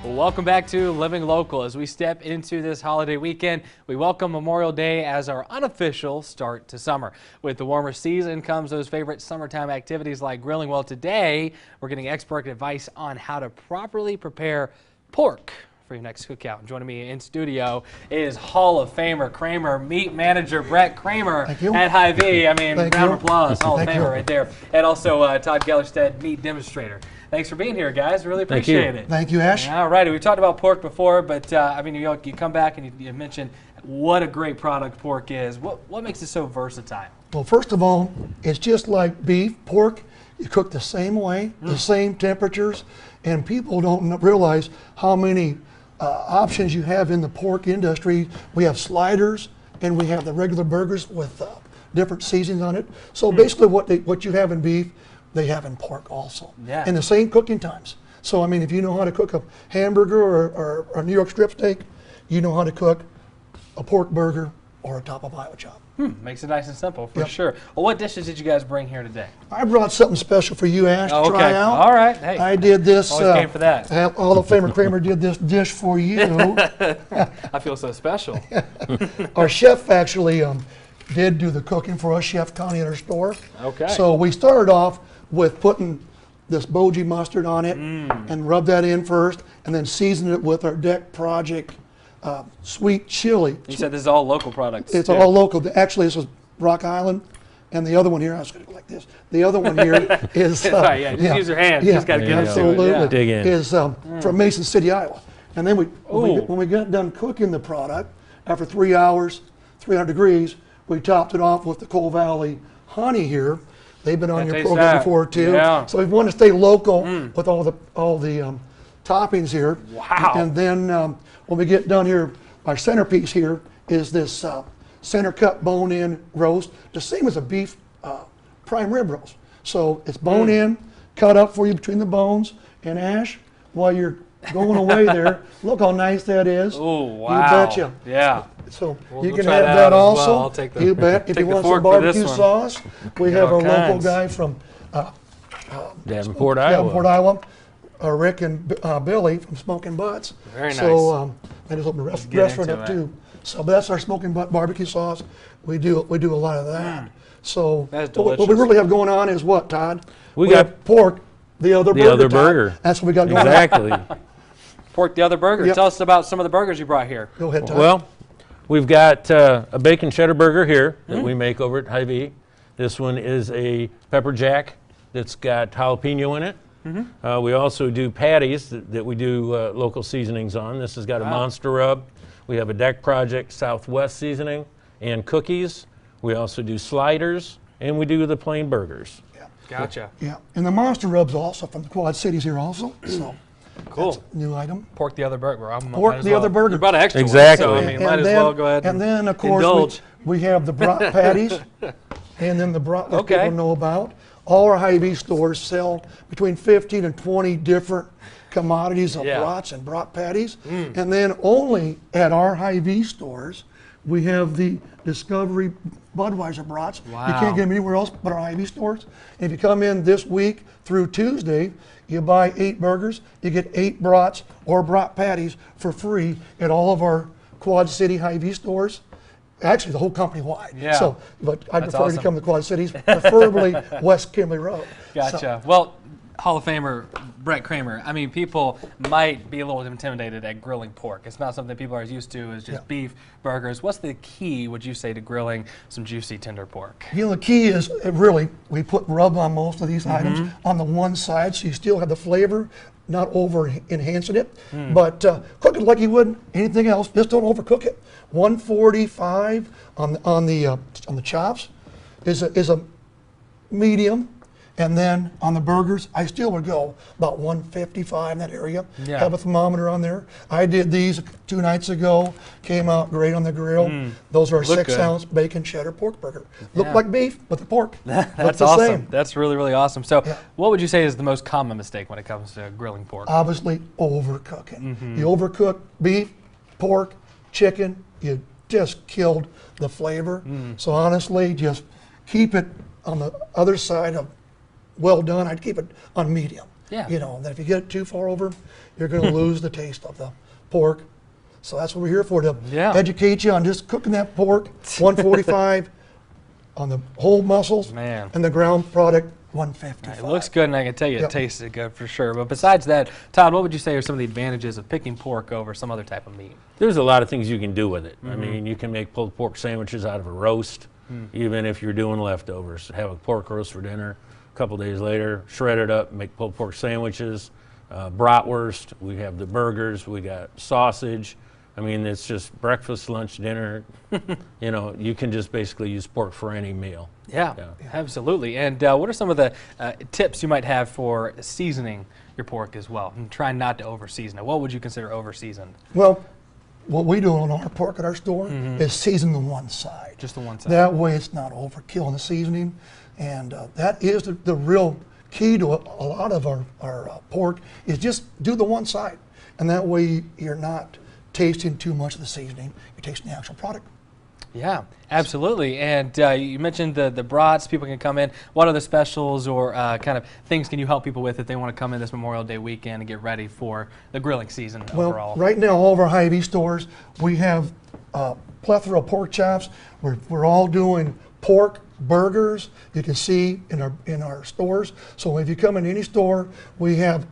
Well, welcome back to Living Local. As we step into this holiday weekend, we welcome Memorial Day as our unofficial start to summer. With the warmer season comes those favorite summertime activities like grilling. Well, today we're getting expert advice on how to properly prepare pork for your next cookout. And joining me in studio is Hall of Famer, Kraemer Meat Manager Brett Kraemer at Hy-Vee. I mean, round of applause, Hall of Famer right there. And also Todd Gellerstedt, Meat Demonstrator. Thanks for being here, guys. Really appreciate it. Thank you, Ash. All righty, we talked about pork before, but I mean, you come back and you mentioned what a great product pork is. What makes it so versatile? Well, first of all, it's just like beef, pork. You cook the same way, the same temperatures, and people don't realize how many options you have in the pork industry. We have sliders, and we have the regular burgers with different seasonings on it. So basically, what you have in beef, they have in pork also, and the same cooking times. So I mean, if you know how to cook a hamburger or a New York strip steak, you know how to cook a pork burger or a top of Iowa chop. Makes it nice and simple for sure. Well, what dishes did you guys bring here today? I brought something special for you, Ash, to try out. All right. Hey, I did this. Always game for that. Hall of Famer Kraemer did this dish for you. I feel so special. Our chef actually did do the cooking for us, Chef Connie at our store. Okay. So we started off with putting this Boji mustard on it and rub that in first, and then season it with our Deck Project sweet chili. You said this is all local products. It's all local. Actually, this is Rock Island, and the other one here, I was going to go like this. The other one here is sorry, just use your hands. Just got to get absolutely. into it. Dig in. Is from Mason City, Iowa. And then when we got done cooking the product, after 3 hours, 300 degrees, we topped it off with the Coal Valley honey here. They've been on your program before too. Yeah. So we want to stay local with all the toppings here. Wow. And then when we get done here, our centerpiece here is this center cut bone-in roast, the same as a beef prime rib roast. So it's bone-in, cut up for you between the bones. And Ash, while you're going away there, look how nice that is. Oh, wow. You betcha. Yeah. So we'll you can have that also. Well. I'll take the, you bet. If you want some barbecue sauce, we have our local guy from Davenport, Iowa. Rick and Billy from Smoking Butts. Very nice. So I just opened a restaurant up too. So that's our Smoking Butt barbecue sauce. We do a lot of that. So what we really have going on is what, Todd? We got pork, the other burger. That's what we got going on. Exactly. Pork, the other burger. Tell us about some of the burgers you brought here. Go ahead, Todd. Well, we've got a bacon cheddar burger here that we make over at Hy-Vee. This one is a pepper jack that's got jalapeno in it. We also do patties that we do local seasonings on. This has got a monster rub. We have a Deck Project Southwest seasoning and cookies. We also do sliders, and we do the plain burgers. Gotcha. Yeah, and the monster rub's also from the Quad Cities here also. So cool. That's a new item. Pork the other burger. Pork the other burger. You brought an extra exactly. one, so I mean, might as well go ahead and then of course we have the brat patties, and then the brat that people know about. All our Hy-Vee stores sell between 15 and 20 different commodities of brats and brat patties. And then only at our Hy-Vee stores, we have the Discovery Budweiser brats. Wow. You can't get them anywhere else but our Hy-Vee stores. And if you come in this week through Tuesday, you buy 8 burgers, you get 8 brats or brat patties for free at all of our Quad City Hy-Vee stores. Actually, the whole company wide. Yeah. So, but I'd prefer to come to Quad Cities, preferably West Kimberly Road. Gotcha. So, well, Hall of Famer Brett Kraemer, I mean, people might be a little intimidated at grilling pork. It's not something people are as used to as just beef burgers. What's the key, would you say, to grilling some juicy, tender pork? You know, the key is really, we put rub on most of these items on the one side, so you still have the flavor, not over enhancing it. But cook it like you would anything else. Just don't overcook it. 145 on the chops is a medium. And then on the burgers, I still would go about 155 in that area. Have a thermometer on there. I did these 2 nights ago. Came out great on the grill. Those are a 6-ounce bacon cheddar pork burger. Look like beef, but the pork. That's awesome. Same. That's really, really awesome. So what would you say is the most common mistake when it comes to grilling pork? Obviously, overcooking. You overcook beef, pork, chicken, you just killed the flavor. So honestly, just keep it on the other side of well done. I'd keep it on medium. Yeah. You know, that if you get it too far over, you're going to lose the taste of the pork. So that's what we're here for, to educate you on just cooking that pork, 145 on the whole muscles, Man. and the ground product, 155. It looks good, and I can tell you it tasted good for sure. But besides that, Todd, what would you say are some of the advantages of picking pork over some other type of meat? There's a lot of things you can do with it. I mean, you can make pulled pork sandwiches out of a roast, even if you're doing leftovers. Have a pork roast for dinner. A couple days later, shred it up, make pulled pork sandwiches, bratwurst. We have the burgers. We got sausage. I mean, it's just breakfast, lunch, dinner. You know, you can just basically use pork for any meal. Yeah, absolutely. And what are some of the tips you might have for seasoning your pork as well, and trying not to over-season it? What would you consider over-seasoned? Well, what we do on our pork at our store is season the one side. Just the one side. That way it's not overkill in the seasoning. And that is the real key to a lot of our pork, is just do the one side. And that way you're not tasting too much of the seasoning, you're tasting the actual product. Yeah, absolutely. And you mentioned the brats. People can come in. What other specials or kind of things can you help people with if they want to come in this Memorial Day weekend and get ready for the grilling season overall? Right now, all of our Hy-Vee stores, we have a plethora of pork chops. We're all doing pork burgers. You can see in our stores. So if you come in any store, we have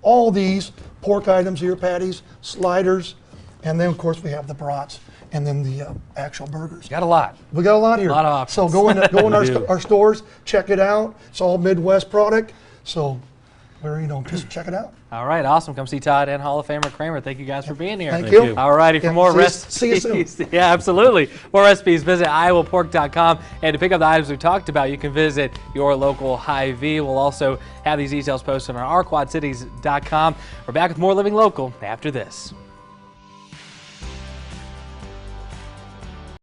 all these pork items here: patties, sliders, and then of course we have the brats, and then the actual burgers. Got a lot. We got a lot here. A lot of options. So go in our stores, check it out. It's all Midwest product. So just check it out. All right, awesome. Come see Todd and Hall of Famer Kraemer. Thank you guys for being here. Thank you. All righty, for more recipes. See you soon. Yeah, absolutely. More recipes, visit iowapork.com. And to pick up the items we talked about, you can visit your local Hy-Vee. We'll also have these details posted on ourquadcities.com. We're back with more Living Local after this.